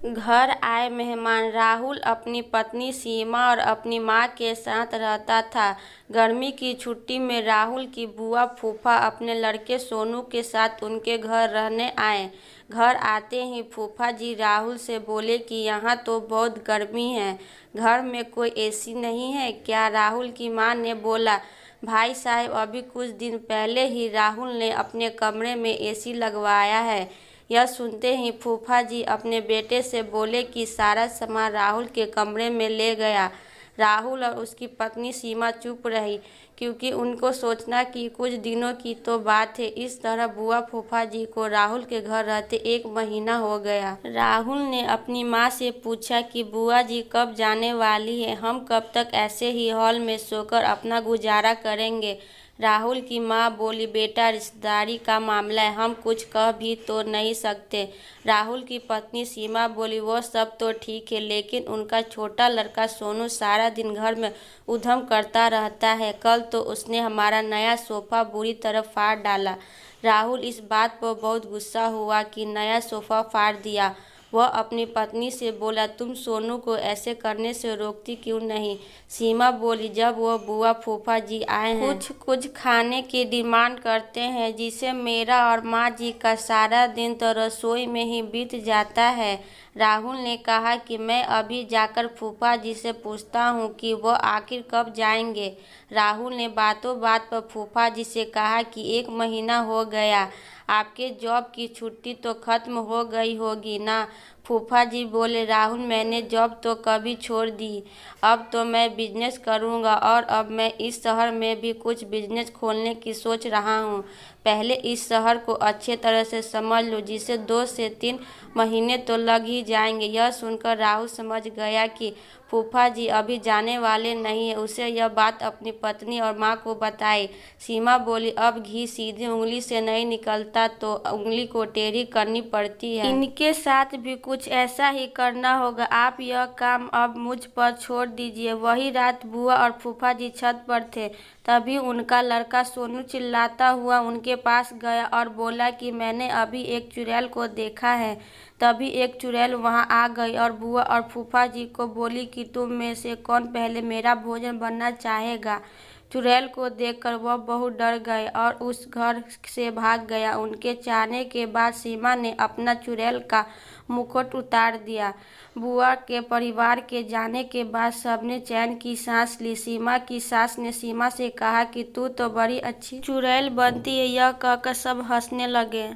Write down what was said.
घर आए मेहमान। राहुल अपनी पत्नी सीमा और अपनी माँ के साथ रहता था। गर्मी की छुट्टी में राहुल की बुआ फूफा अपने लड़के सोनू के साथ उनके घर रहने आए। घर आते ही फूफा जी राहुल से बोले कि यहाँ तो बहुत गर्मी है, घर में कोई एसी नहीं है क्या? राहुल की माँ ने बोला, भाई साहब अभी कुछ दिन पहले ही राहुल ने अपने कमरे में एसी लगवाया है। यह सुनते ही फूफा जी अपने बेटे से बोले कि सारा सामान राहुल के कमरे में ले गया। राहुल और उसकी पत्नी सीमा चुप रही, क्योंकि उनको सोचना कि कुछ दिनों की तो बात है। इस तरह बुआ फूफा जी को राहुल के घर रहते 1 महीना हो गया। राहुल ने अपनी माँ से पूछा कि बुआ जी कब जाने वाली है? हम कब तक ऐसे ही हॉल में सोकर अपना गुजारा करेंगे? राहुल की माँ बोली, बेटा रिश्तेदारी का मामला है, हम कुछ कह भी तो नहीं सकते। राहुल की पत्नी सीमा बोली, वो सब तो ठीक है, लेकिन उनका छोटा लड़का सोनू सारा दिन घर में उधम करता रहता है। कल तो उसने हमारा नया सोफा बुरी तरह फाड़ डाला। राहुल इस बात पर बहुत गुस्सा हुआ कि नया सोफा फाड़ दिया। वह अपनी पत्नी से बोला, तुम सोनू को ऐसे करने से रोकती क्यों नहीं? सीमा बोली, जब वो बुआ फूफा जी आए हैं कुछ खाने की डिमांड करते हैं, जिसे मेरा और माँ जी का सारा दिन तो रसोई में ही बीत जाता है। राहुल ने कहा कि मैं अभी जाकर फूफा जी से पूछता हूँ कि वो आखिर कब जाएंगे। राहुल ने बातों बात पर फूफा जी से कहा कि 1 महीना हो गया, आपके जॉब की छुट्टी तो खत्म हो गई होगी ना? फूफा जी बोले, राहुल मैंने जॉब तो कभी छोड़ दी, अब तो मैं बिजनेस करूँगा और अब मैं इस शहर में भी कुछ बिजनेस खोलने की सोच रहा हूँ। पहले इस शहर को अच्छे तरह से समझ लो, जिसे 2 से 3 महीने तो लग ही जाएंगे। यह सुनकर राहुल समझ गया कि फूफा जी अभी जाने वाले नहीं है। उसे यह बात अपनी पत्नी और माँ को बताई। सीमा बोली, अब घी सीधी उंगली से नहीं निकलता तो उंगली को टेढ़ी करनी पड़ती है। इनके साथ भी कुछ ऐसा ही करना होगा। आप यह काम अब मुझ पर छोड़ दीजिए। वही रात बुआ और फूफा जी छत पर थे, तभी उनका लड़का सोनू चिल्लाता हुआ उनके पास गया और बोला कि मैंने अभी एक चुड़ैल को देखा है। तभी एक चुड़ैल वहां आ गई और बुआ और फूफा जी को बोली कि तुम में से कौन पहले मेरा भोजन बनना चाहेगा? चुड़ैल को देखकर वह बहुत डर गए और उस घर से भाग गया। उनके जाने के बाद सीमा ने अपना चुड़ैल का मुकुट उतार दिया। बुआ के परिवार के जाने के बाद सबने चैन की सांस ली। सीमा की सास ने सीमा से कहा कि तू तो बड़ी अच्छी चुड़ैल बनती है। यह कहकर सब हंसने लगे।